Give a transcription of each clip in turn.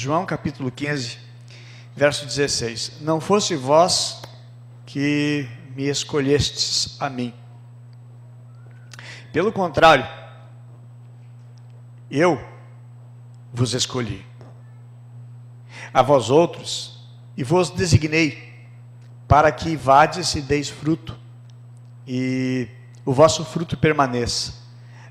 João capítulo 15, verso 16. Não fosse vós que me escolhestes a mim. Pelo contrário, eu vos escolhi. A vós outros, e vos designei, para que vades e deis fruto, e o vosso fruto permaneça,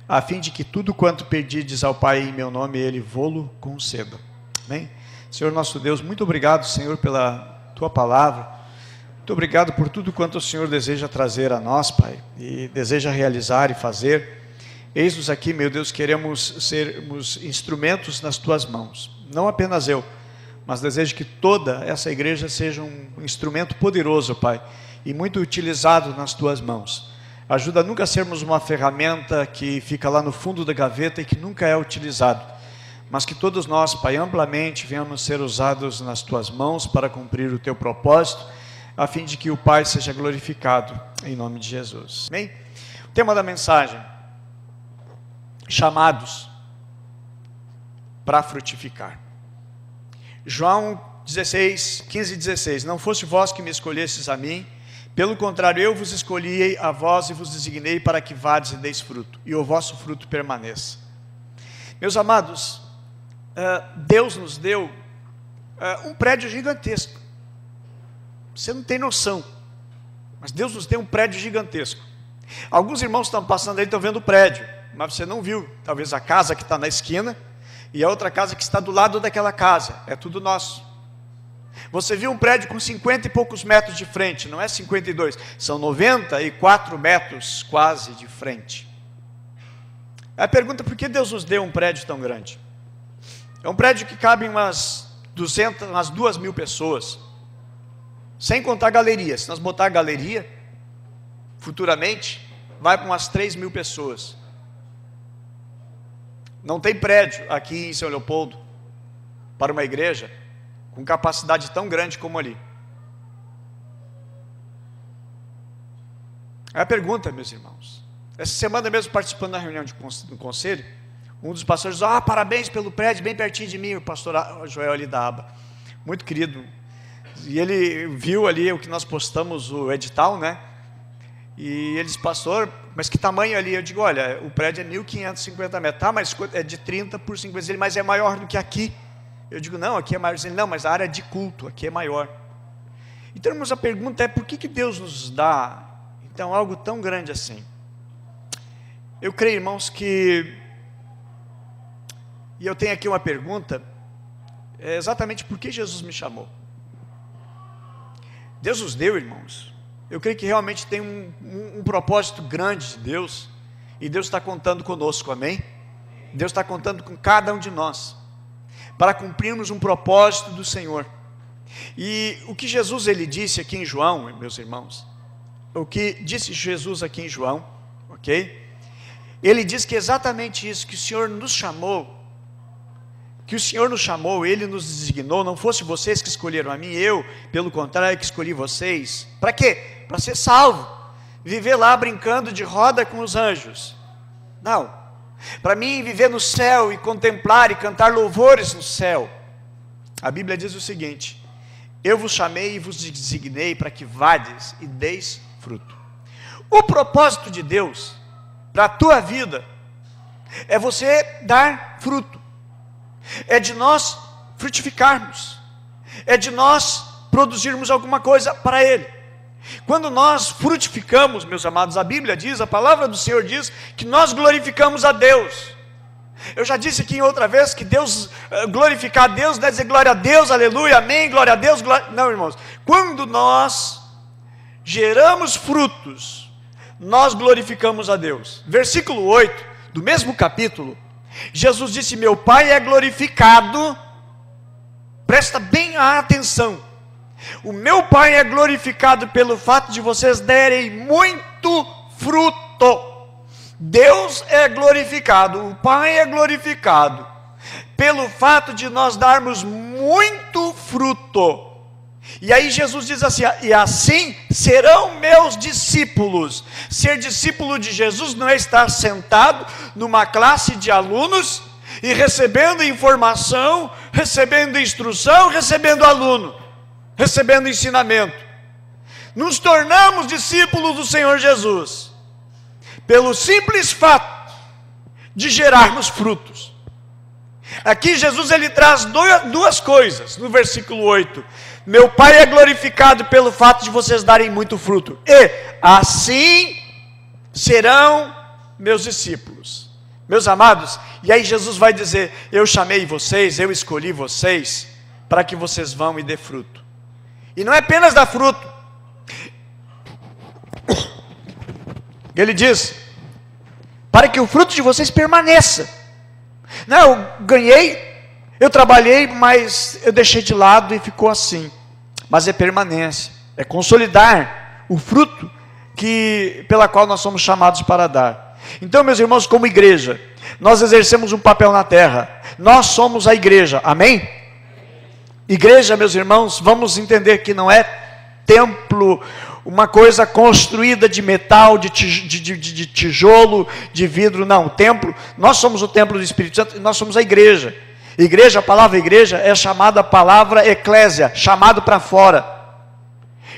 a fim de que tudo quanto pedides ao Pai em meu nome, Ele vô-lo conceda. Amém? Senhor nosso Deus, muito obrigado, Senhor, pela Tua palavra. Muito obrigado por tudo quanto o Senhor deseja trazer a nós, Pai, e deseja realizar e fazer. Eis-nos aqui, meu Deus, queremos sermos instrumentos nas Tuas mãos. Não apenas eu, mas desejo que toda essa igreja seja um instrumento poderoso, Pai, e muito utilizado nas Tuas mãos. Ajuda a nunca sermos uma ferramenta que fica lá no fundo da gaveta e que nunca é utilizado, mas que todos nós, Pai, amplamente venhamos ser usados nas Tuas mãos para cumprir o Teu propósito, a fim de que o Pai seja glorificado, em nome de Jesus. Amém? O tema da mensagem: chamados para frutificar. João 16, 15 e 16. Não fosse vós que me escolhestes a mim, pelo contrário, eu vos escolhi a vós e vos designei para que vades e deis fruto, e o vosso fruto permaneça. Meus amados, Deus nos deu um prédio gigantesco. Você não tem noção, mas Deus nos deu um prédio gigantesco. Alguns irmãos estão passando aí, estão vendo o prédio, mas você não viu, talvez a casa que está na esquina, e a outra casa que está do lado daquela casa, é tudo nosso. Você viu um prédio com 50 e poucos metros de frente, não é 52, são 94 metros quase de frente. Aí a pergunta: por que Deus nos deu um prédio tão grande? É um prédio que cabe umas 2.000 pessoas, sem contar galeria. Se nós botar galeria, futuramente, vai para umas 3.000 pessoas. Não tem prédio aqui em São Leopoldo para uma igreja com capacidade tão grande como ali. É a pergunta, meus irmãos. Essa semana mesmo, participando da reunião do conselho, um dos pastores disse: parabéns pelo prédio, bem pertinho de mim, o pastor Joel ali da aba, muito querido. E ele viu ali o que nós postamos, o edital, né? E ele disse: pastor, mas que tamanho ali? Eu digo: olha, o prédio é 1.550 metros. Tá, mas é de 30 por 50, mas é maior do que aqui. Eu digo: não, aqui é maior. Ele: não, mas a área de culto aqui é maior. Então, irmãos, a pergunta é: por que Deus nos dá, então, algo tão grande assim? Eu creio, irmãos, que, e eu tenho aqui uma pergunta, é exatamente por que Jesus me chamou. Deus nos deu, irmãos. Eu creio que realmente tem um propósito grande de Deus, e Deus está contando conosco, amém? Deus está contando com cada um de nós, para cumprirmos um propósito do Senhor. E o que Jesus ele disse aqui em João, meus irmãos, o que disse Jesus aqui em João, ok? Ele diz que é exatamente isso, que o Senhor nos chamou, Ele nos designou. Não fosse vocês que escolheram a mim, eu, pelo contrário, que escolhi vocês. Para quê? Para ser salvo, viver lá brincando de roda com os anjos. Não, para mim viver no céu e contemplar e cantar louvores no céu. A Bíblia diz o seguinte: eu vos chamei e vos designei para que vades e deis fruto. O propósito de Deus para a tua vida é você dar fruto, é de nós frutificarmos, é de nós produzirmos alguma coisa para Ele. Quando nós frutificamos, meus amados, a Bíblia diz, a palavra do Senhor diz, que nós glorificamos a Deus. Eu já disse aqui em outra vez que glorificar a Deus não é dizer glória a Deus, aleluia, amém, glória a Deus, não, irmãos. Quando nós geramos frutos, nós glorificamos a Deus. Versículo 8, do mesmo capítulo, Jesus disse: meu Pai é glorificado, presta bem a atenção, o meu Pai é glorificado pelo fato de vocês derem muito fruto. Deus é glorificado, o Pai é glorificado pelo fato de nós darmos muito fruto. E aí Jesus diz assim: e assim serão meus discípulos. Ser discípulo de Jesus não é estar sentado numa classe de alunos E recebendo informação, recebendo instrução, recebendo aluno, recebendo ensinamento. Nos tornamos discípulos do Senhor Jesus, pelo simples fato de gerarmos frutos. Aqui Jesus ele traz duas coisas, no versículo 8. Meu Pai é glorificado pelo fato de vocês darem muito fruto, e assim serão meus discípulos. Meus amados, e aí Jesus vai dizer, eu chamei vocês, eu escolhi vocês, para que vocês vão e dê fruto. E não é apenas dar fruto. Ele diz, para que o fruto de vocês permaneça. Não, eu ganhei, eu trabalhei, mas eu deixei de lado e ficou assim. Mas é permanência, é consolidar o fruto pela qual nós somos chamados para dar. Então, meus irmãos, como igreja, nós exercemos um papel na terra. Nós somos a igreja, amém? Igreja, meus irmãos, vamos entender que não é templo, uma coisa construída de metal, de tijolo, de vidro, não. Templo, nós somos o templo do Espírito Santo, nós somos a igreja. Igreja, a palavra igreja é chamada a palavra eclésia, chamado para fora.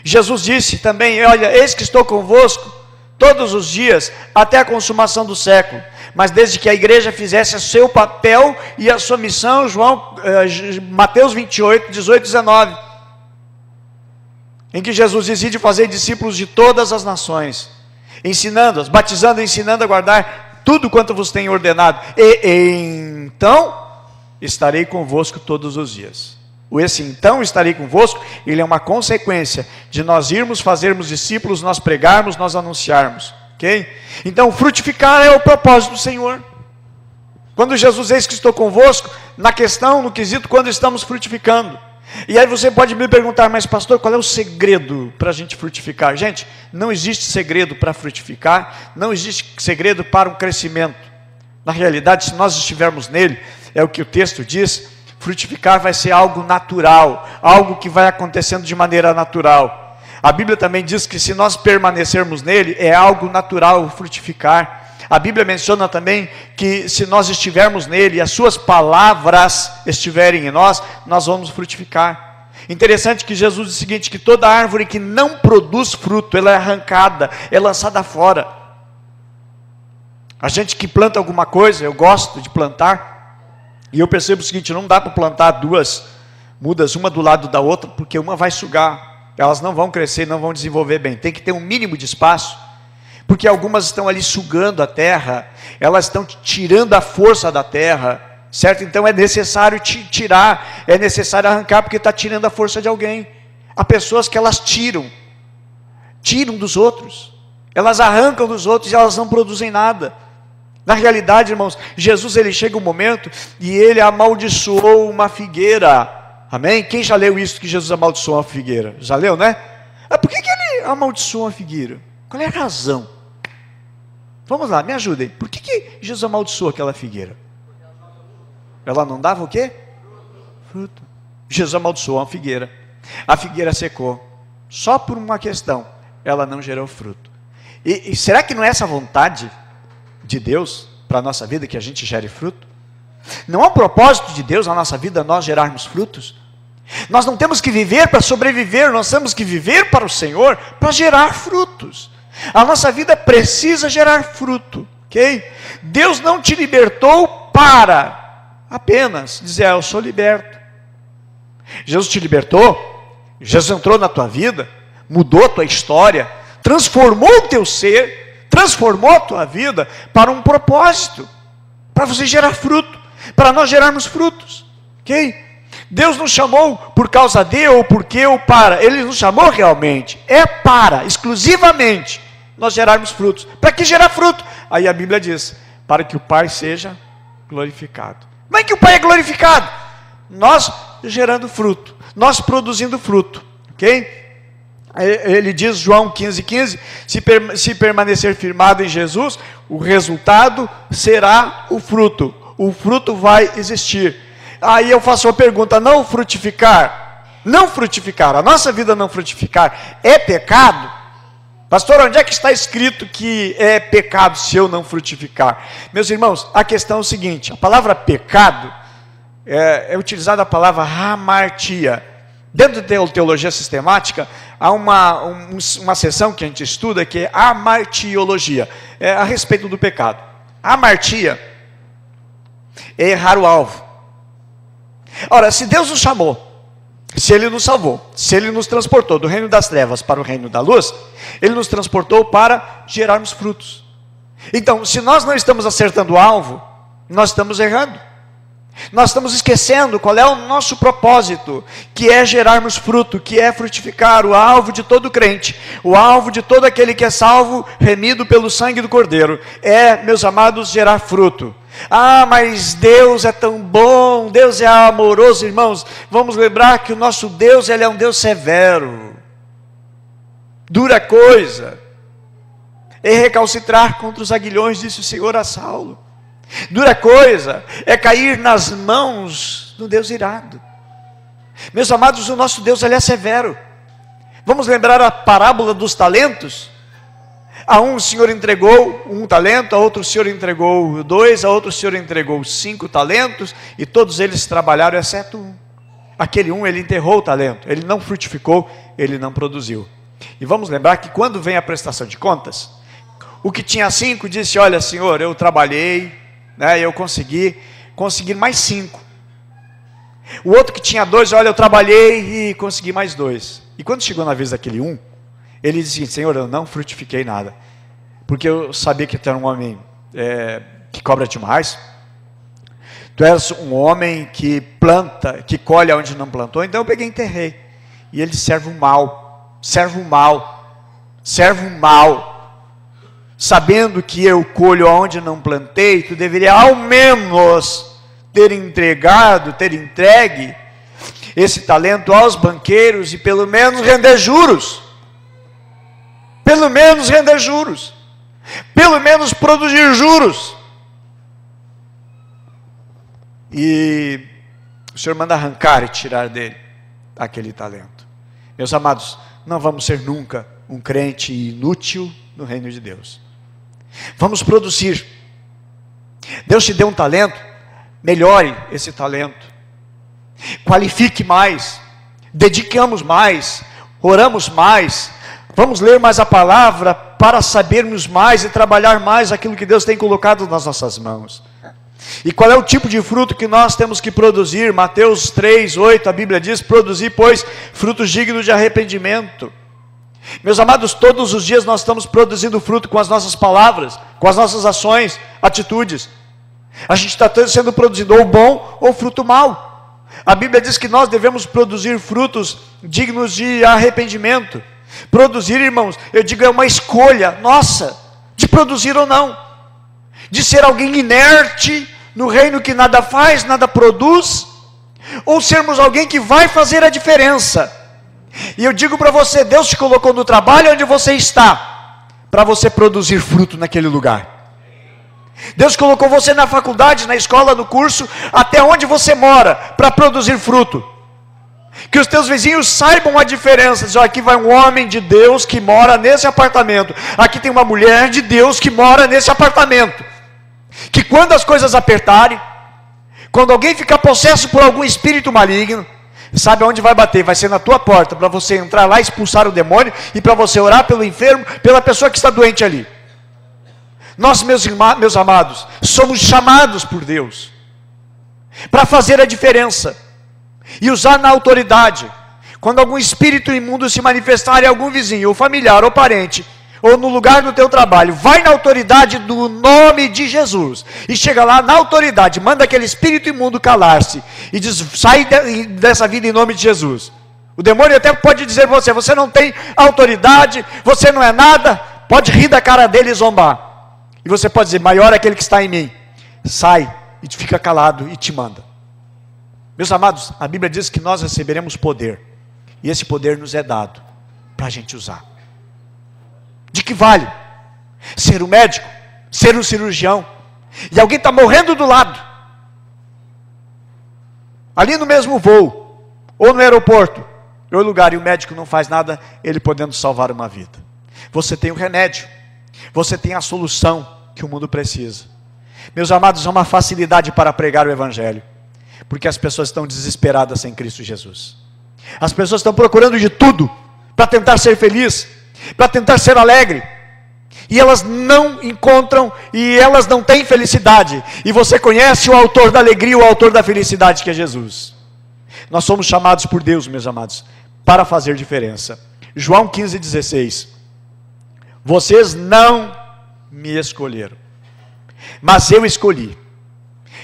Jesus disse também, olha, eis que estou convosco todos os dias, até a consumação do século. Mas desde que a igreja fizesse o seu papel e a sua missão, Mateus 28, 18 e 19. Em que Jesus diz, de fazer discípulos de todas as nações, ensinando-as, batizando e ensinando a guardar tudo quanto vos tenho ordenado. E então estarei convosco todos os dias. Esse então estarei convosco, ele é uma consequência de nós irmos, fazermos discípulos, nós pregarmos, nós anunciarmos. Ok? Então frutificar é o propósito do Senhor. Quando Jesus diz que estou convosco, na questão, no quesito, quando estamos frutificando. E aí você pode me perguntar, mas pastor, qual é o segredo para a gente frutificar? Gente, não existe segredo para frutificar, não existe segredo para um crescimento. Na realidade, se nós estivermos nele, é o que o texto diz, frutificar vai ser algo natural, algo que vai acontecendo de maneira natural. A Bíblia também diz que se nós permanecermos nele, é algo natural frutificar. A Bíblia menciona também que se nós estivermos nele e as suas palavras estiverem em nós, nós vamos frutificar. Interessante que Jesus diz o seguinte, que toda árvore que não produz fruto, ela é arrancada, é lançada fora. A gente que planta alguma coisa, eu gosto de plantar, e eu percebo o seguinte, não dá para plantar duas mudas, uma do lado da outra, porque uma vai sugar, elas não vão crescer, não vão desenvolver bem, tem que ter um mínimo de espaço, porque algumas estão ali sugando a terra, elas estão tirando a força da terra, certo? Então é necessário tirar, é necessário arrancar, porque está tirando a força de alguém. Há pessoas que elas tiram dos outros, elas arrancam dos outros e elas não produzem nada. Na realidade, irmãos, Jesus ele chega um momento e ele amaldiçoou uma figueira. Amém? Quem já leu isso que Jesus amaldiçoou uma figueira? Já leu, né? Por que ele amaldiçoou uma figueira? Qual é a razão? Vamos lá, me ajudem. Por que Jesus amaldiçoou aquela figueira? Ela não dava o quê? Fruto. Jesus amaldiçoou uma figueira. A figueira secou. Só por uma questão. Ela não gerou fruto. E será que não é essa vontade de Deus para a nossa vida que a gente gere fruto? Não é um propósito de Deus na nossa vida nós gerarmos frutos? Nós não temos que viver para sobreviver, nós temos que viver para o Senhor para gerar frutos. A nossa vida precisa gerar fruto, ok? Deus não te libertou para apenas dizer, eu sou liberto. Jesus te libertou, Jesus entrou na tua vida, mudou a tua história, transformou o teu ser, transformou a tua vida para um propósito, para você gerar fruto, para nós gerarmos frutos, ok? Deus nos chamou por causa de, ou porque, ou para, Ele nos chamou realmente, é para, exclusivamente, nós gerarmos frutos. Para que gerar fruto? Aí a Bíblia diz, para que o Pai seja glorificado. Como é que o Pai é glorificado? Nós gerando fruto, nós produzindo fruto, ok? Ele diz, João 15:15, se permanecer firmado em Jesus, o resultado será o fruto vai existir. Aí eu faço uma pergunta, não frutificar, a nossa vida não frutificar, é pecado? Pastor, onde é que está escrito que é pecado se eu não frutificar? Meus irmãos, a questão é o seguinte: a palavra pecado é utilizada a palavra hamartia. Dentro da teologia sistemática, há uma seção que a gente estuda que é hamartiologia, a respeito do pecado. Hamartia é errar o alvo. Ora, se Deus nos chamou, se Ele nos salvou, se Ele nos transportou do reino das trevas para o reino da luz, Ele nos transportou para gerarmos frutos. Então, se nós não estamos acertando o alvo, nós estamos errando. Nós estamos esquecendo qual é o nosso propósito, que é gerarmos fruto, que é frutificar, o alvo de todo crente, o alvo de todo aquele que é salvo, remido pelo sangue do Cordeiro, meus amados, gerar fruto. Ah, mas Deus é tão bom, Deus é amoroso, irmãos. Vamos lembrar que o nosso Deus, Ele é um Deus severo. Dura coisa é recalcitrar contra os aguilhões, disse o Senhor a Saulo. Dura coisa é cair nas mãos do Deus irado. Meus amados, o nosso Deus, Ele é severo. Vamos lembrar a parábola dos talentos? A um o Senhor entregou 1 talento, a outro o Senhor entregou 2, a outro o Senhor entregou 5 talentos, e todos eles trabalharam, exceto um. Aquele um, ele enterrou o talento, ele não frutificou, ele não produziu. E vamos lembrar que quando vem a prestação de contas, o que tinha 5 disse: olha, Senhor, eu trabalhei, eu consegui mais 5. O outro que tinha 2, olha, eu trabalhei e consegui mais 2. E quando chegou na vez daquele um, ele disse: Senhor, eu não frutifiquei nada, porque eu sabia que tu era um homem que cobra demais. Tu és um homem que planta, que colhe onde não plantou. Então eu peguei e enterrei. E ele disse: servo mal, sabendo que eu colho onde não plantei, tu deveria ao menos ter entregue esse talento aos banqueiros e pelo menos render juros. Pelo menos produzir juros. E o Senhor manda arrancar e tirar dele aquele talento. Meus amados, não vamos ser nunca um crente inútil no reino de Deus. Vamos produzir. Deus te deu um talento, melhore esse talento, qualifique mais, dediquemos mais, oramos mais, vamos ler mais a palavra para sabermos mais e trabalhar mais aquilo que Deus tem colocado nas nossas mãos. E qual é o tipo de fruto que nós temos que produzir? Mateus 3:8, a Bíblia diz: produzir, pois, frutos dignos de arrependimento. Meus amados, todos os dias nós estamos produzindo fruto com as nossas palavras, com as nossas ações, atitudes. A gente está sendo produzido ou bom ou fruto mau. A Bíblia diz que nós devemos produzir frutos dignos de arrependimento. Produzir, irmãos, eu digo, é uma escolha nossa, de produzir ou não, de ser alguém inerte no reino que nada faz, nada produz, ou sermos alguém que vai fazer a diferença. E eu digo para você, Deus te colocou no trabalho onde você está, para você produzir fruto naquele lugar. Deus colocou você na faculdade, na escola, no curso, até onde você mora, para produzir fruto. Que os teus vizinhos saibam a diferença. Diz: aqui vai um homem de Deus que mora nesse apartamento. Aqui tem uma mulher de Deus que mora nesse apartamento. Que quando as coisas apertarem, quando alguém ficar possesso por algum espírito maligno, sabe aonde vai bater? Vai ser na tua porta, para você entrar lá, expulsar o demônio, e para você orar pelo enfermo, pela pessoa que está doente ali. Nós, meus amados, somos chamados por Deus para fazer a diferença e usar na autoridade. Quando algum espírito imundo se manifestar em algum vizinho, ou familiar, ou parente, ou no lugar do teu trabalho, vai na autoridade do nome de Jesus, e chega lá na autoridade, manda aquele espírito imundo calar-se, e diz: sai dessa vida em nome de Jesus. O demônio até pode dizer para você: você não tem autoridade, você não é nada, pode rir da cara dele e zombar. E você pode dizer: maior é aquele que está em mim. Sai e fica calado e te manda. Meus amados, a Bíblia diz que nós receberemos poder, e esse poder nos é dado para a gente usar. De que vale ser um médico, ser um cirurgião, e alguém está morrendo do lado, ali no mesmo voo, ou no aeroporto, ou lugar, e o médico não faz nada, ele podendo salvar uma vida? você tem o remédio, você tem a solução que o mundo precisa. Meus amados, há uma facilidade para pregar o Evangelho, porque as pessoas estão desesperadas sem Cristo Jesus. As pessoas estão procurando de tudo para tentar ser feliz, para tentar ser alegre, e elas não encontram, e elas não têm felicidade. E você conhece o autor da alegria, o autor da felicidade, que é Jesus. Nós somos chamados por Deus, meus amados, para fazer diferença. João 15,16. Vocês não me escolheram, mas eu escolhi.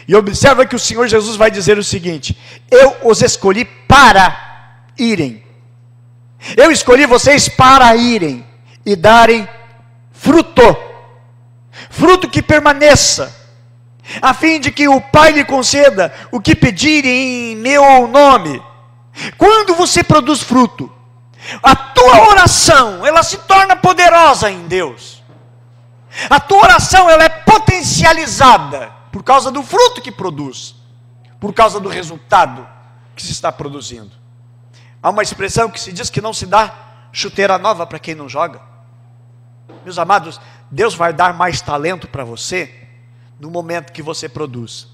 E observa que o Senhor Jesus vai dizer o seguinte: eu os escolhi para irem. Eu escolhi vocês para irem e darem fruto, fruto que permaneça, a fim de que o Pai lhe conceda o que pedirem em meu nome. Quando você produz fruto, a tua oração, ela se torna poderosa em Deus. A tua oração, ela é potencializada por causa do fruto que produz, por causa do resultado que se está produzindo. Há uma expressão que se diz que não se dá chuteira nova para quem não joga. Meus amados, Deus vai dar mais talento para você no momento que você produz.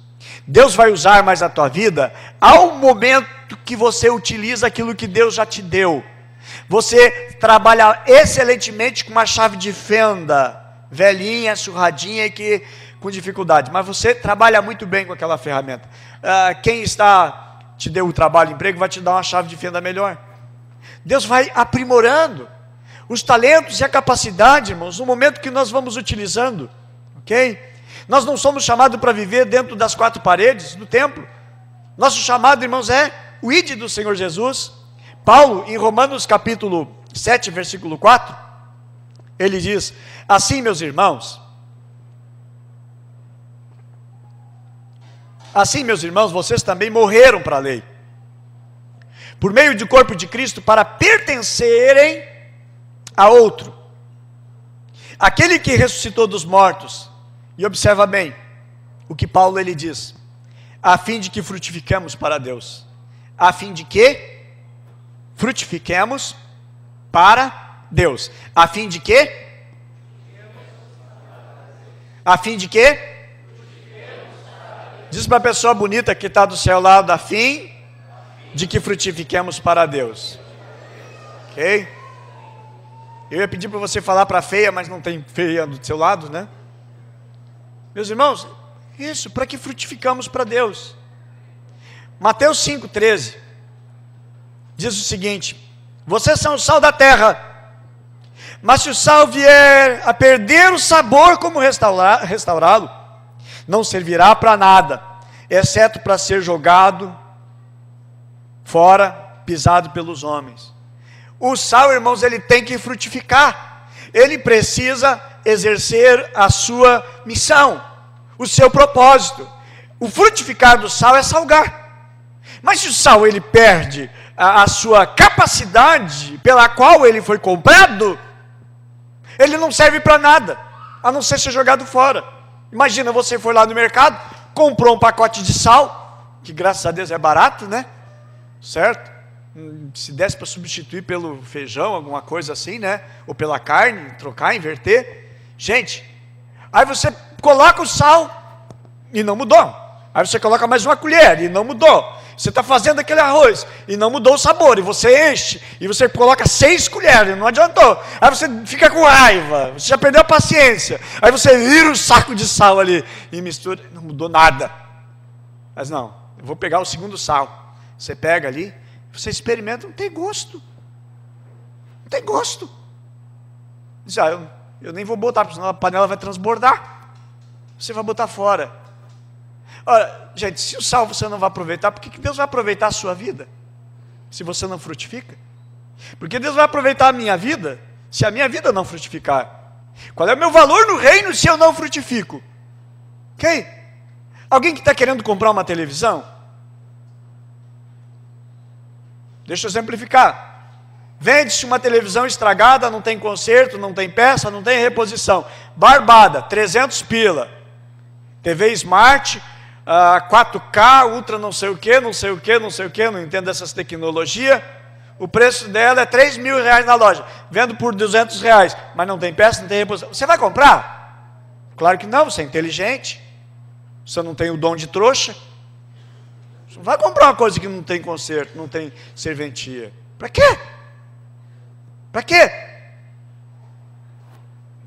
Deus vai usar mais a tua vida ao momento que você utiliza aquilo que Deus já te deu. Você trabalha excelentemente com uma chave de fenda, velhinha, surradinha e com dificuldade, mas você trabalha muito bem com aquela ferramenta. Quem te deu o trabalho, o emprego, vai te dar uma chave de fenda melhor. Deus vai aprimorando os talentos e a capacidade, irmãos, no momento que nós vamos utilizando, ok? Nós não somos chamados para viver dentro das quatro paredes do templo. Nosso chamado, irmãos, é o ide do Senhor Jesus. Paulo, em Romanos capítulo 7, versículo 4, ele diz: assim, meus irmãos, vocês também morreram para a lei, por meio do corpo de Cristo, para pertencerem a outro, aquele que ressuscitou dos mortos. E observa bem o que Paulo ele diz: a fim de que frutifiquemos para Deus. A fim de que frutifiquemos para Deus. A fim de que? A fim de que? Diz para a pessoa bonita que está do seu lado: a fim de que frutifiquemos para Deus. Ok? Eu ia pedir para você falar para a feia, mas não tem feia do seu lado, né? Meus irmãos, isso, para que frutificamos para Deus. Mateus 5,13 diz o seguinte: vocês são o sal da terra, mas se o sal vier a perder o sabor, como restaurá-lo? Não servirá para nada, exceto para ser jogado fora, pisado pelos homens. O sal, irmãos, ele tem que frutificar, ele precisa exercer a sua missão, o seu propósito. O frutificar do sal é salgar. Mas se o sal ele perde a sua capacidade pela qual ele foi comprado, ele não serve para nada, a não ser jogado fora. Imagina, você foi lá no mercado, comprou um pacote de sal, que graças a Deus é barato, né? Certo? Se desse para substituir pelo feijão, alguma coisa assim, né? Ou pela carne, trocar, inverter. Gente, aí você coloca o sal e não mudou. Aí você coloca mais uma colher e não mudou. Você está fazendo aquele arroz e não mudou o sabor. E você enche e você coloca 6 colheres e não adiantou. Aí você fica com raiva, você já perdeu a paciência. Aí você vira um saco de sal ali e mistura, não mudou nada. Mas não, eu vou pegar o segundo sal. Você pega ali, você experimenta, não tem gosto. Não tem gosto. Diz: eu nem vou botar, porque senão a panela vai transbordar. Você vai botar fora. Ora, gente, se o sal você não vai aproveitar, por que Deus vai aproveitar a sua vida? Se você não frutifica? Porque Deus vai aproveitar a minha vida, se a minha vida não frutificar. Qual é o meu valor no reino se eu não frutifico? Ok? Alguém que está querendo comprar uma televisão? Deixa eu exemplificar. Vende-se uma televisão estragada, não tem conserto, não tem peça, não tem reposição. Barbada, 300 pila. TV Smart, 4K, Ultra não sei o que, não entendo dessas tecnologias. O preço dela é 3 mil reais na loja. Vendo por 200 reais. Mas não tem peça, não tem reposição. Você vai comprar? Claro que não, você é inteligente. Você não tem o dom de trouxa. Você não vai comprar uma coisa que não tem conserto, não tem serventia. Para quê? Para quê?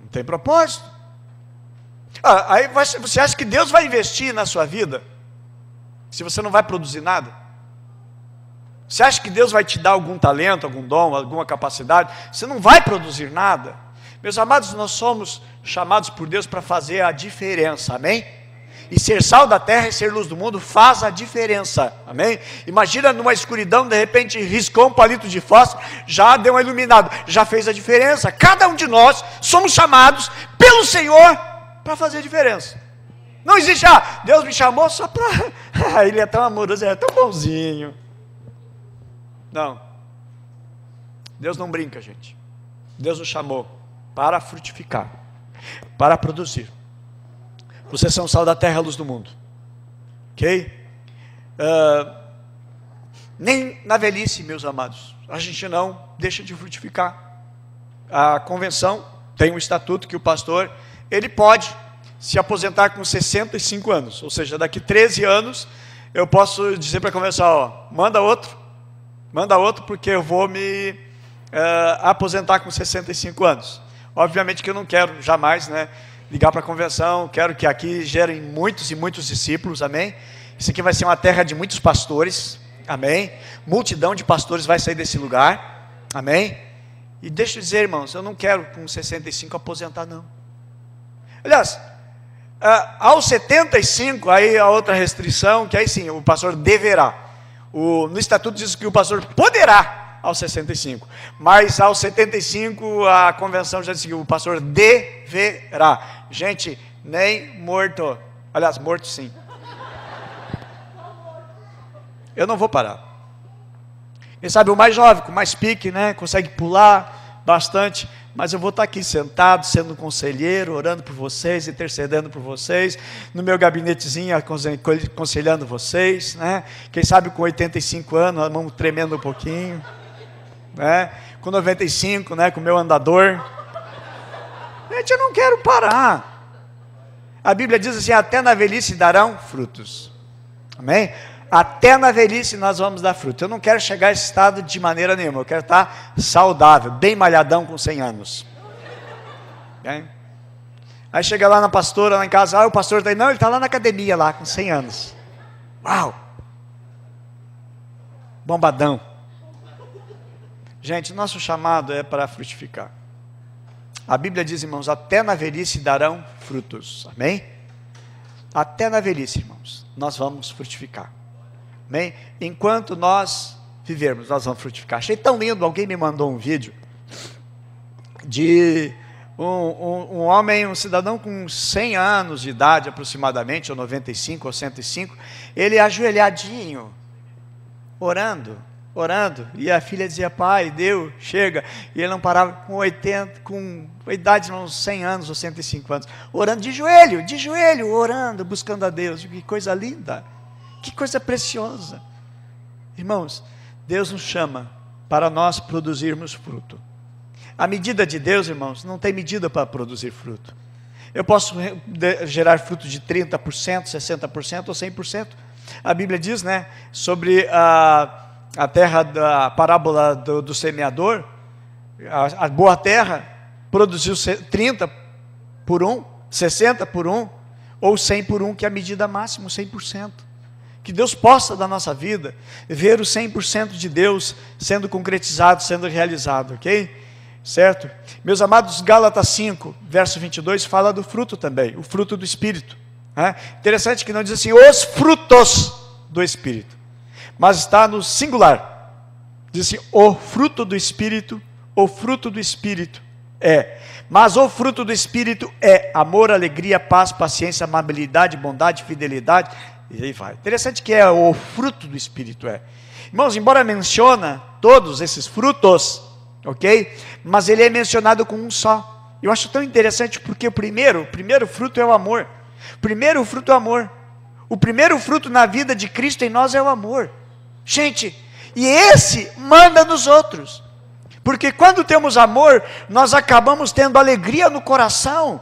Não tem propósito. Aí você acha que Deus vai investir na sua vida se você não vai produzir nada? Você acha que Deus vai te dar algum talento, algum dom, alguma capacidade? Você não vai produzir nada. Meus amados, nós somos chamados por Deus para fazer a diferença, amém? E ser sal da terra e ser luz do mundo faz a diferença, amém? Imagina numa escuridão, de repente riscou um palito de fósforo, já deu uma iluminada, já fez a diferença. Cada um de nós somos chamados pelo Senhor para fazer a diferença. Não existe, Deus me chamou só para... Ele é tão amoroso, ele é tão bonzinho. Não. Deus não brinca, gente. Deus nos chamou para frutificar, para produzir. Vocês são o sal da terra, a luz do mundo. Ok? Nem na velhice, meus amados, a gente não deixa de frutificar. A convenção tem um estatuto que o pastor, ele pode se aposentar com 65 anos. Ou seja, daqui 13 anos, eu posso dizer para a convenção, manda outro porque eu vou me aposentar com 65 anos. Obviamente que eu não quero jamais, ligar para a convenção, quero que aqui gerem muitos e muitos discípulos, amém? Isso aqui vai ser uma terra de muitos pastores, amém? Multidão de pastores vai sair desse lugar, amém? E deixa eu dizer, irmãos, eu não quero com 65 aposentar, não. Aliás, aos 75, aí a outra restrição, que aí sim, o pastor deverá. No estatuto diz que o pastor poderá aos 65, mas aos 75 a convenção já disse que o pastor deverá. Gente, nem morto, aliás, morto sim. Eu não vou parar. Quem sabe o mais jovem, com mais pique, consegue pular bastante, mas eu vou estar aqui sentado, sendo um conselheiro, orando por vocês, intercedendo por vocês, no meu gabinetezinho, aconselhando vocês, Quem sabe com 85 anos, a mão tremendo um pouquinho, com 95, com o meu andador. Gente, eu não quero parar. A Bíblia diz assim, até na velhice darão frutos, amém? Até na velhice nós vamos dar fruto. Eu não quero chegar a esse estado de maneira nenhuma. Eu quero estar saudável, bem malhadão com 100 anos. Okay? Aí chega lá na pastora, lá em casa, o pastor está aí. Não, ele está lá na academia, lá com 100 anos. Uau! Bombadão. Gente, nosso chamado é para frutificar. A Bíblia diz, irmãos, até na velhice darão frutos. Amém? Até na velhice, irmãos, nós vamos frutificar. Amém? Enquanto nós vivermos, nós vamos frutificar. Achei tão lindo, alguém me mandou um vídeo de um homem, um cidadão com 100 anos de idade aproximadamente, ou 95 ou 105, ele ajoelhadinho, orando, e a filha dizia, pai, Deus, chega, e ele não parava com idade de uns 100 anos ou 105 anos, orando de joelho, orando, buscando a Deus. Que coisa linda, que coisa preciosa. Irmãos, Deus nos chama para nós produzirmos fruto. A medida de Deus, irmãos, não tem medida para produzir fruto. Eu posso gerar fruto de 30%, 60% ou 100%. A Bíblia diz, sobre a terra da parábola do semeador, a boa terra produziu 30 por 1, 60 por 1, ou 100 por 1, que é a medida máxima, 100%. Que Deus possa, da nossa vida, ver o 100% de Deus sendo concretizado, sendo realizado, ok? Certo? Meus amados, Gálatas 5, verso 22, fala do fruto também, o fruto do Espírito. Interessante que não diz assim, os frutos do Espírito, mas está no singular. Diz assim, o fruto do Espírito é. Mas o fruto do Espírito é amor, alegria, paz, paciência, amabilidade, bondade, fidelidade, e aí vai. Interessante que é o fruto do Espírito é. Irmãos, embora menciona todos esses frutos, ok? Mas ele é mencionado com um só. Eu acho tão interessante porque o primeiro fruto é o amor. O primeiro fruto é o amor. O primeiro fruto na vida de Cristo em nós é o amor. Gente, E esse manda nos outros. Porque quando temos amor, nós acabamos tendo alegria no coração.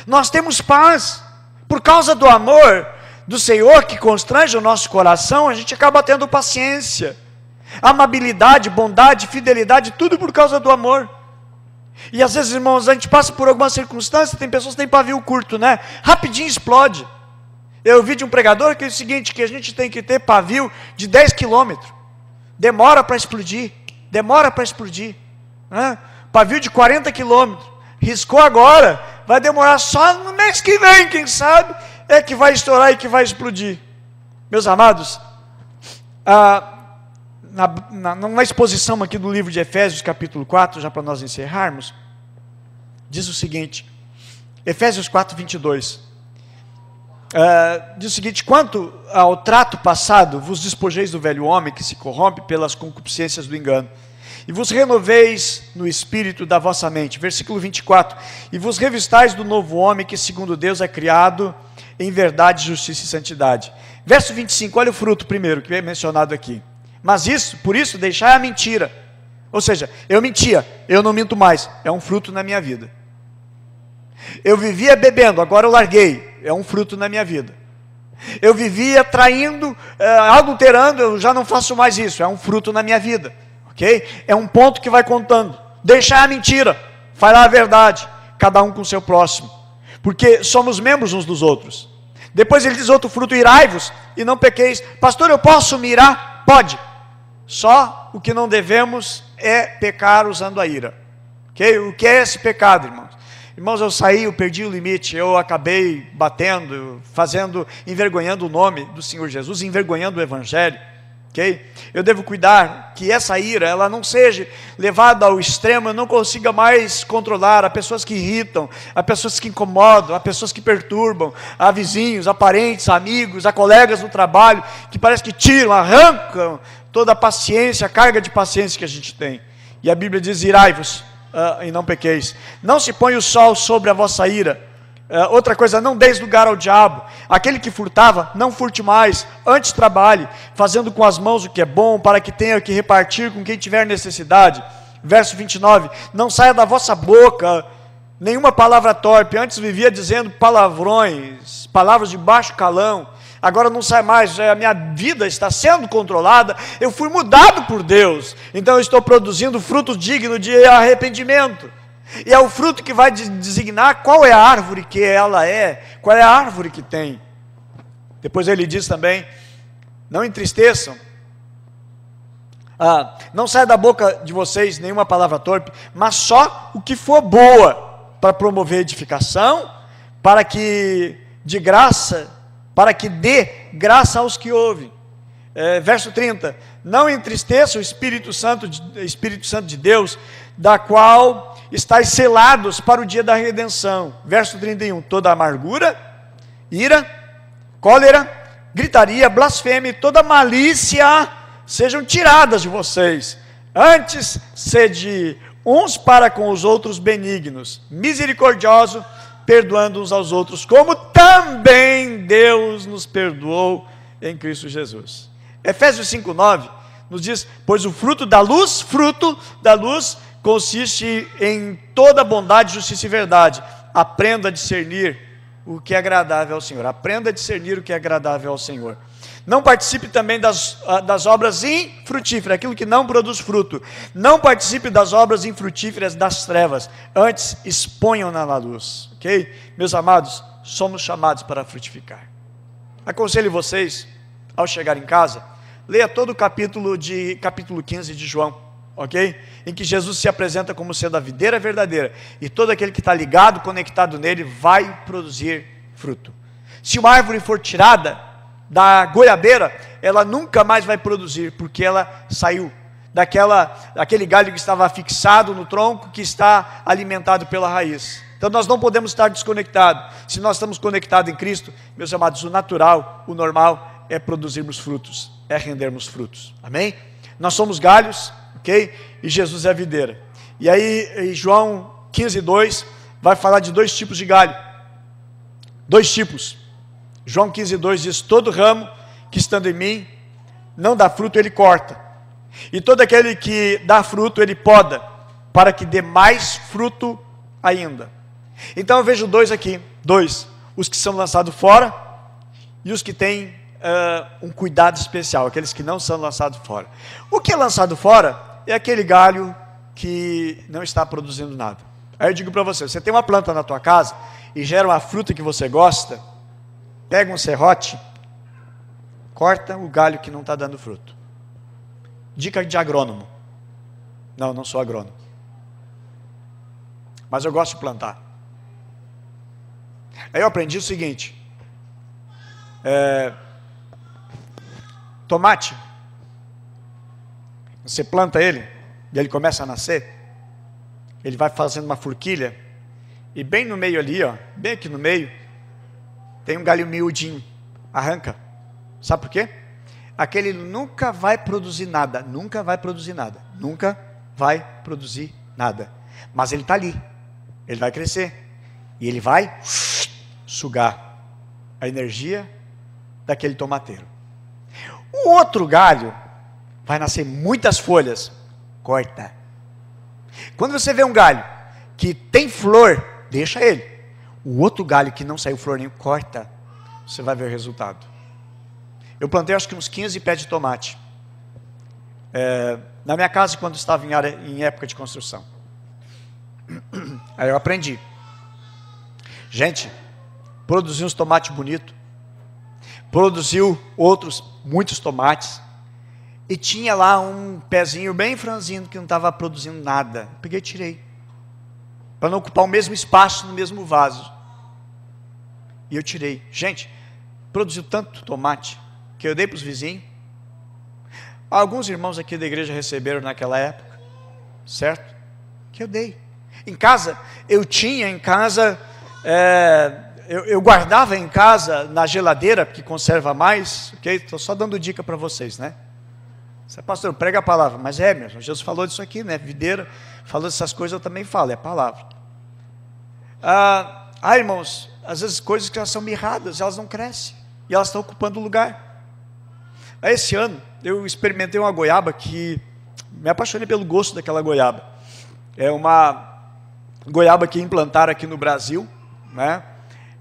Nós temos paz. Por causa do amor do Senhor que constrange o nosso coração, a gente acaba tendo paciência, amabilidade, bondade, fidelidade, tudo por causa do amor. E às vezes, irmãos, a gente passa por alguma circunstância, tem pessoas que têm pavio curto, né? Rapidinho explode. Eu ouvi de um pregador que é o seguinte, que a gente tem que ter pavio de 10 quilômetros. Demora para explodir, né? Pavio de 40 quilômetros, riscou agora, vai demorar só no mês que vem, quem sabe, é que vai estourar e que vai explodir. Meus amados, numa exposição aqui do livro de Efésios, capítulo 4, já para nós encerrarmos, diz o seguinte, Efésios 4, 22, diz o seguinte: quanto ao trato passado, vos despojeis do velho homem que se corrompe pelas concupiscências do engano, e vos renoveis no espírito da vossa mente. Versículo 24, e vos revistais do novo homem que segundo Deus é criado em verdade, justiça e santidade. Verso 25, olha o fruto primeiro que é mencionado aqui. Mas isso, por isso, deixai a mentira. Ou seja, eu mentia, eu não minto mais. É um fruto na minha vida. Eu vivia bebendo, agora eu larguei. É um fruto na minha vida. Eu vivia traindo, adulterando, eu já não faço mais isso. É um fruto na minha vida. Ok? É um ponto que vai contando. Deixai a mentira, falar a verdade. Cada um com o seu próximo. Porque somos membros uns dos outros. Depois ele diz outro fruto: irai-vos e não pequeis. Pastor, eu posso me irar? Pode. Só o que não devemos é pecar usando a ira. Okay? O que é esse pecado, irmãos? Irmãos, eu perdi o limite, eu acabei batendo, envergonhando o nome do Senhor Jesus, envergonhando o Evangelho. Okay? Eu devo cuidar que essa ira, ela não seja levada ao extremo, eu não consiga mais controlar. Há pessoas que irritam, há pessoas que incomodam, há pessoas que perturbam, há vizinhos, há parentes, há amigos, há colegas no trabalho, que parece que tiram, arrancam toda a paciência, a carga de paciência que a gente tem. E a Bíblia diz: irai-vos e não pequeis. Não se põe o sol sobre a vossa ira. Outra coisa, não deis lugar ao diabo. Aquele que furtava, não furte mais, antes trabalhe, fazendo com as mãos o que é bom, para que tenha que repartir com quem tiver necessidade. Verso 29, não saia da vossa boca nenhuma palavra torpe. Antes vivia dizendo palavrões, palavras de baixo calão. Agora não sai mais, a minha vida está sendo controlada, eu fui mudado por Deus, então eu estou produzindo fruto digno de arrependimento. E é o fruto que vai designar qual é a árvore que ela é, qual é a árvore que tem. Depois ele diz também: não entristeçam, não saia da boca de vocês nenhuma palavra torpe, mas só o que for boa, para promover edificação, para que dê graça aos que ouvem. Verso 30, não entristeça o Espírito Santo de Deus, da qual estáis selados para o dia da redenção. Verso 31, toda amargura, ira, cólera, gritaria, blasfêmia e toda malícia sejam tiradas de vocês. Antes, sede uns para com os outros benignos, misericordiosos, perdoando uns aos outros, como também Deus nos perdoou em Cristo Jesus. Efésios 5:9 nos diz: pois o fruto da luz consiste em toda bondade, justiça e verdade. Aprenda a discernir o que é agradável ao Senhor. Aprenda a discernir o que é agradável ao Senhor. Não participe também das obras infrutíferas, aquilo que não produz fruto. Não participe das obras infrutíferas das trevas. Antes, exponham-na na luz. Ok? Meus amados, somos chamados para frutificar. Aconselho vocês, ao chegar em casa, leia todo o capítulo 15 de João. Ok? Em que Jesus se apresenta como sendo a videira verdadeira, e todo aquele que está ligado, conectado nele, vai produzir fruto. Se uma árvore for tirada da goiabeira, ela nunca mais vai produzir, porque ela saiu daquele galho que estava fixado no tronco, que está alimentado pela raiz. Então nós não podemos estar desconectados. Se nós estamos conectados em Cristo, meus amados, o natural, o normal é produzirmos frutos, é rendermos frutos. Amém? Nós somos galhos, ok? E Jesus é a videira. E aí, em João 15:2, vai falar de dois tipos de galho. Dois tipos. João 15:2 diz: todo ramo que estando em mim não dá fruto, ele corta. E todo aquele que dá fruto, ele poda, para que dê mais fruto ainda. Então eu vejo dois aqui, os que são lançados fora e os que têm um cuidado especial, aqueles que não são lançados fora. O que é lançado fora é aquele galho que não está produzindo nada. Aí eu digo para você, você tem uma planta na tua casa e gera uma fruta que você gosta, pega um serrote, corta o galho que não está dando fruto. Dica de agrônomo. Não sou agrônomo. Mas eu gosto de plantar. Aí eu aprendi o seguinte. Tomate. Você planta ele, e ele começa a nascer. Ele vai fazendo uma forquilha. E bem no meio ali, bem aqui no meio, tem um galho miudinho. Arranca. Sabe por quê? Aquele nunca vai produzir nada. Nunca vai produzir nada. Nunca vai produzir nada. Mas ele está ali. Ele vai crescer. E ele vai sugar a energia daquele tomateiro. O outro galho vai nascer muitas folhas. Corta. Quando você vê um galho que tem flor, deixa ele. O outro galho que não saiu flor nenhum, corta. Você vai ver o resultado. Eu plantei acho que uns 15 pés de tomate. Na minha casa, quando estava em época de construção. Aí eu aprendi. Gente, produziu uns tomates bonitos. Produziu muitos tomates. E tinha lá um pezinho bem franzino que não estava produzindo nada. Peguei e tirei. Para não ocupar o mesmo espaço no mesmo vaso. E eu tirei. Gente, produziu tanto tomate que eu dei para os vizinhos. Alguns irmãos aqui da igreja receberam naquela época. Certo? Que eu dei. Em casa, eu guardava em casa, na geladeira, porque conserva mais, ok? Estou só dando dica para vocês, né? Você, pastor, prega a palavra, mas meu irmão, Jesus falou disso aqui, né? Videira, falou dessas coisas, eu também falo, é a palavra. Irmãos, às vezes coisas que elas são mirradas, elas não crescem, e elas estão ocupando o lugar. Esse ano, eu experimentei uma goiaba que, me apaixonei pelo gosto daquela goiaba. É uma goiaba que implantaram aqui no Brasil, né?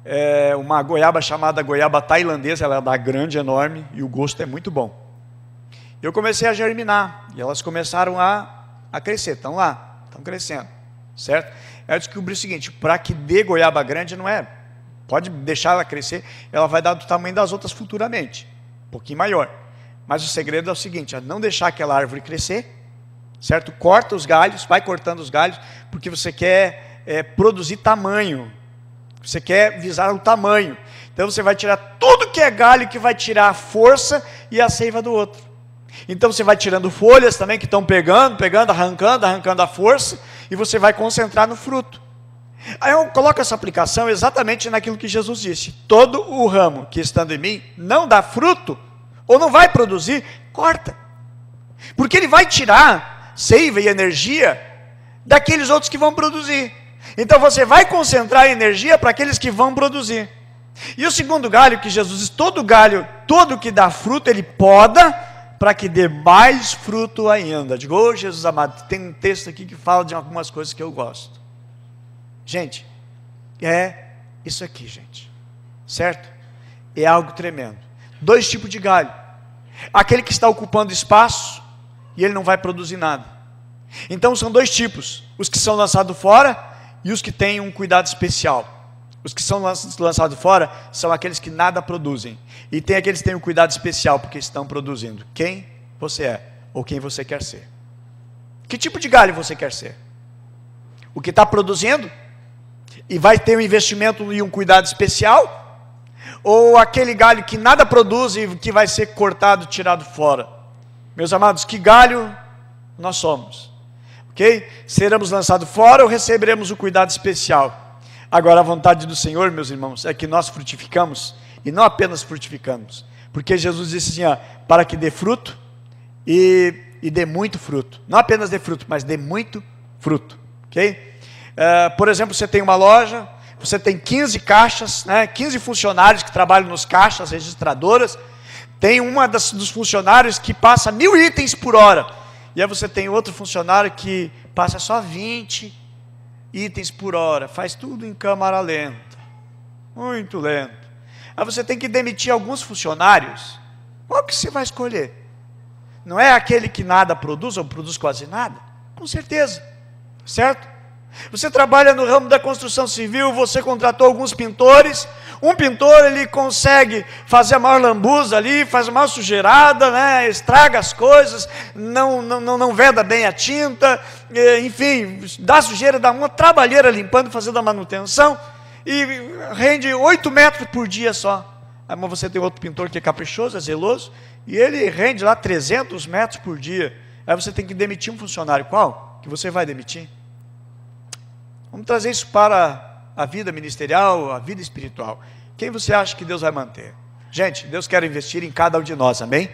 É uma goiaba chamada goiaba tailandesa, ela é da grande, enorme, e o gosto é muito bom. Eu comecei a germinar, e elas começaram a crescer, estão lá, estão crescendo, certo? Eu descobri o seguinte, para que dê goiaba grande não é, pode deixar ela crescer, ela vai dar do tamanho das outras futuramente, um pouquinho maior. Mas o segredo é o seguinte, é não deixar aquela árvore crescer, certo? Corta os galhos, vai cortando os galhos, porque você quer produzir tamanho, você quer visar o tamanho. Então você vai tirar tudo que é galho, que vai tirar a força e a seiva do outro. Então você vai tirando folhas também que estão pegando, arrancando a força, e você vai concentrar no fruto. Aí eu coloco essa aplicação exatamente naquilo que Jesus disse. Todo o ramo que estando em mim não dá fruto, ou não vai produzir, corta. Porque ele vai tirar seiva e energia daqueles outros que vão produzir. Então você vai concentrar a energia para aqueles que vão produzir. E o segundo galho que Jesus diz, todo galho, todo que dá fruto, ele poda para que dê mais fruto ainda. Digo, Jesus amado, tem um texto aqui que fala de algumas coisas que eu gosto. Gente, é isso aqui, gente. Certo? É algo tremendo. Dois tipos de galho. Aquele que está ocupando espaço e ele não vai produzir nada. Então são dois tipos. Os que são lançados fora e os que têm um cuidado especial. Os que são lançados fora são aqueles que nada produzem. E tem aqueles que têm um cuidado especial porque estão produzindo. Quem você é ou quem você quer ser? Que tipo de galho você quer ser? O que está produzindo e vai ter um investimento e um cuidado especial? Ou aquele galho que nada produz e que vai ser cortado, tirado fora? Meus amados, que galho nós somos? Ok? Seremos lançados fora ou receberemos o cuidado especial? Agora a vontade do Senhor, meus irmãos, é que nós frutificamos, e não apenas frutificamos, porque Jesus disse assim, para que dê fruto, e dê muito fruto, não apenas dê fruto, mas dê muito fruto, ok? Por exemplo, você tem uma loja, você tem 15 caixas, 15 funcionários que trabalham nos caixas registradoras, tem dos funcionários que passa 1000 itens por hora, E aí você tem outro funcionário que passa só 20 itens por hora, faz tudo em câmara lenta, muito lento. Aí você tem que demitir alguns funcionários. Qual que você vai escolher? Não é aquele que nada produz ou produz quase nada? Com certeza, certo? Você trabalha no ramo da construção civil, você contratou alguns pintores. Um pintor, ele consegue fazer a maior lambuza ali, faz a maior sujeirada, né? Estraga as coisas, não veda bem a tinta, enfim, dá sujeira, dá uma trabalheira limpando, fazendo a manutenção, e rende 8 metros por dia só. Aí você tem outro pintor que é caprichoso, é zeloso, e ele rende lá 300 metros por dia. Aí você tem que demitir um funcionário. Qual que você vai demitir? Vamos trazer isso para a vida ministerial, a vida espiritual. Quem você acha que Deus vai manter? Gente, Deus quer investir em cada um de nós, amém?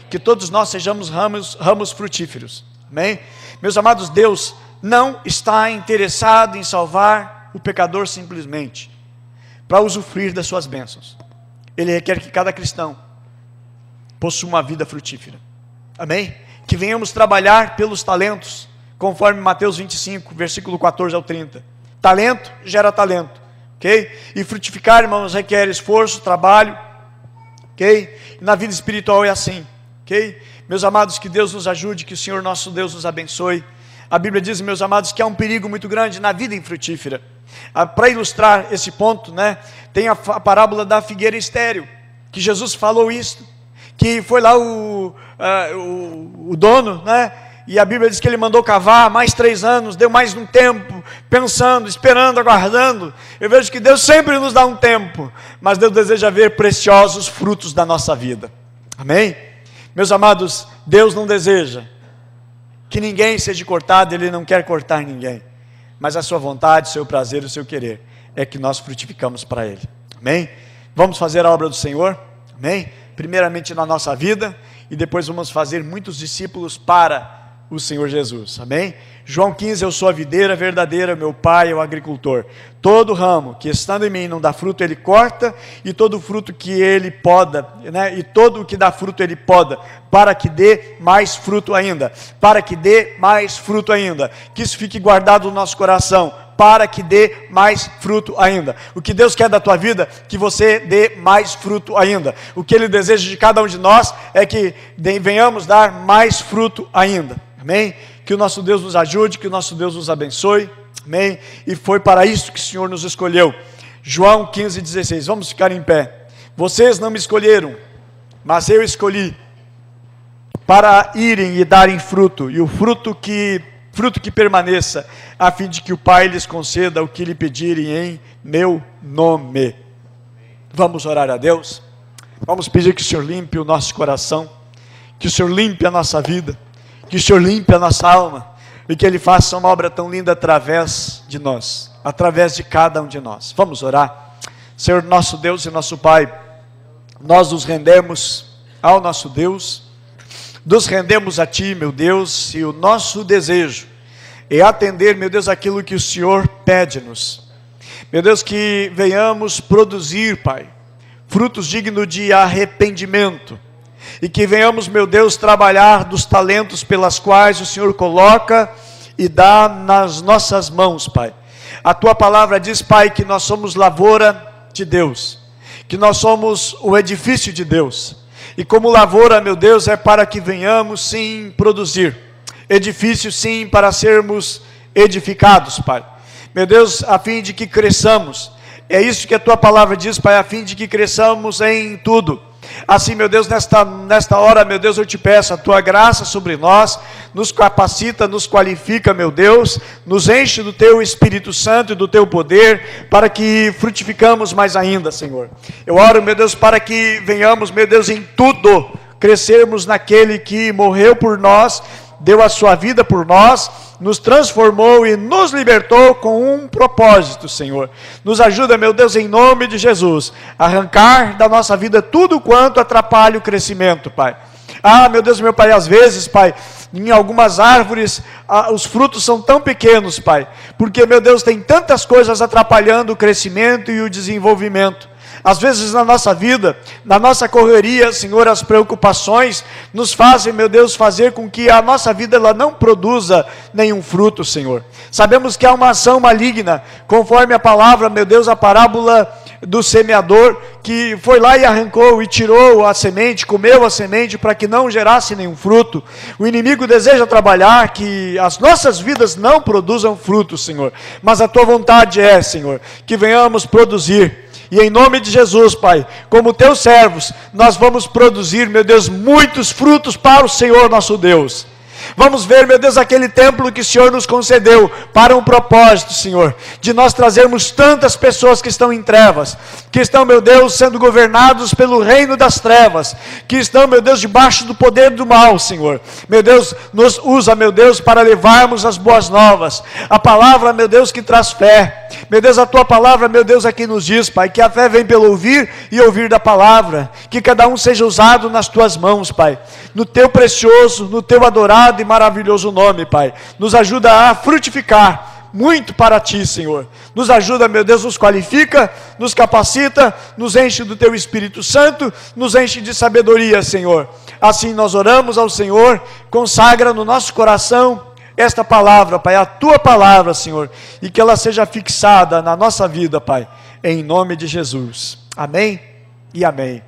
Que todos nós sejamos ramos frutíferos, amém? Meus amados, Deus não está interessado em salvar o pecador simplesmente para usufruir das suas bênçãos. Ele requer que cada cristão possua uma vida frutífera, amém? Que venhamos trabalhar pelos talentos, conforme Mateus 25, versículo 14 ao 30. Talento gera talento, ok? E frutificar, irmãos, requer esforço, trabalho, ok? E na vida espiritual é assim, ok? Meus amados, que Deus nos ajude, que o Senhor nosso Deus nos abençoe. A Bíblia diz, meus amados, que há um perigo muito grande na vida infrutífera. Para ilustrar esse ponto, né, tem a parábola da figueira estéril, que Jesus falou isso, que foi lá o dono, né? E a Bíblia diz que ele mandou cavar mais 3 anos, deu mais um tempo, pensando, esperando, aguardando. Eu vejo que Deus sempre nos dá um tempo, mas Deus deseja ver preciosos frutos da nossa vida. Amém? Meus amados, Deus não deseja que ninguém seja cortado, Ele não quer cortar ninguém. Mas a sua vontade, o seu prazer, o seu querer, é que nós frutificamos para Ele. Amém? Vamos fazer a obra do Senhor? Amém? Primeiramente na nossa vida, e depois vamos fazer muitos discípulos para o Senhor Jesus, amém? João 15, eu sou a videira verdadeira, meu pai é o agricultor. Todo ramo que estando em mim não dá fruto, ele corta, e todo fruto que ele poda, né? E todo o que dá fruto ele poda, para que dê mais fruto ainda, para que dê mais fruto ainda, que isso fique guardado no nosso coração, para que dê mais fruto ainda. O que Deus quer da tua vida, que você dê mais fruto ainda. O que Ele deseja de cada um de nós, é que venhamos dar mais fruto ainda. Amém? Que o nosso Deus nos ajude, que o nosso Deus nos abençoe, amém? E foi para isso que o Senhor nos escolheu. João 15,16, vamos ficar em pé. Vocês não me escolheram, mas eu escolhi, para irem e darem fruto, e o fruto que permaneça, a fim de que o Pai lhes conceda o que lhe pedirem em meu nome. Vamos orar a Deus, vamos pedir que o Senhor limpe o nosso coração, que o Senhor limpe a nossa vida, que o Senhor limpe a nossa alma, e que Ele faça uma obra tão linda através de nós, através de cada um de nós. Vamos orar. Senhor nosso Deus e nosso Pai, nós nos rendemos ao nosso Deus, nos rendemos a Ti, meu Deus, e o nosso desejo é atender, meu Deus, aquilo que o Senhor pede-nos. Meu Deus, que venhamos produzir, Pai, frutos dignos de arrependimento, e que venhamos, meu Deus, trabalhar dos talentos pelas quais o Senhor coloca e dá nas nossas mãos, Pai. A Tua palavra diz, Pai, que nós somos lavoura de Deus, que nós somos o edifício de Deus, e como lavoura, meu Deus, é para que venhamos sim produzir, edifício sim para sermos edificados, Pai. Meu Deus, a fim de que cresçamos, é isso que a Tua palavra diz, Pai, a fim de que cresçamos em tudo. Assim, meu Deus, nesta hora, meu Deus, eu te peço a Tua graça sobre nós, nos capacita, nos qualifica, meu Deus, nos enche do Teu Espírito Santo e do Teu poder, para que frutificamos mais ainda, Senhor. Eu oro, meu Deus, para que venhamos, meu Deus, em tudo, crescermos naquele que morreu por nós, deu a sua vida por nós, nos transformou e nos libertou com um propósito, Senhor. Nos ajuda, meu Deus, em nome de Jesus, a arrancar da nossa vida tudo quanto atrapalha o crescimento, Pai. Meu Deus, meu Pai, às vezes, Pai, em algumas árvores, os frutos são tão pequenos, Pai, porque, meu Deus, tem tantas coisas atrapalhando o crescimento e o desenvolvimento. Às vezes na nossa vida, na nossa correria, Senhor, as preocupações nos fazem, meu Deus, fazer com que a nossa vida ela não produza nenhum fruto, Senhor. Sabemos que há uma ação maligna, conforme a palavra, meu Deus, a parábola do semeador, que foi lá e arrancou e tirou a semente, comeu a semente para que não gerasse nenhum fruto. O inimigo deseja trabalhar que as nossas vidas não produzam frutos, Senhor, mas a tua vontade é, Senhor, que venhamos produzir. E em nome de Jesus, Pai, como teus servos, nós vamos produzir, meu Deus, muitos frutos para o Senhor nosso Deus. Vamos ver, meu Deus, aquele templo que o Senhor nos concedeu para um propósito, Senhor, de nós trazermos tantas pessoas que estão em trevas, que estão, meu Deus, sendo governados pelo reino das trevas, que estão, meu Deus, debaixo do poder do mal, Senhor. Meu Deus, nos usa, meu Deus, para levarmos as boas novas, a palavra, meu Deus, que traz fé. Meu Deus, a tua palavra, meu Deus, aqui nos diz, Pai, que a fé vem pelo ouvir e ouvir da palavra, que cada um seja usado nas tuas mãos, Pai, no teu precioso, no teu adorado e maravilhoso nome, Pai. Nos ajuda a frutificar muito para ti, Senhor. Nos ajuda, meu Deus, nos qualifica, nos capacita, nos enche do teu Espírito Santo, nos enche de sabedoria, Senhor. Assim nós oramos ao Senhor, consagra no nosso coração esta palavra, Pai, a tua palavra, Senhor, e que ela seja fixada na nossa vida, Pai, em nome de Jesus. Amém e amém.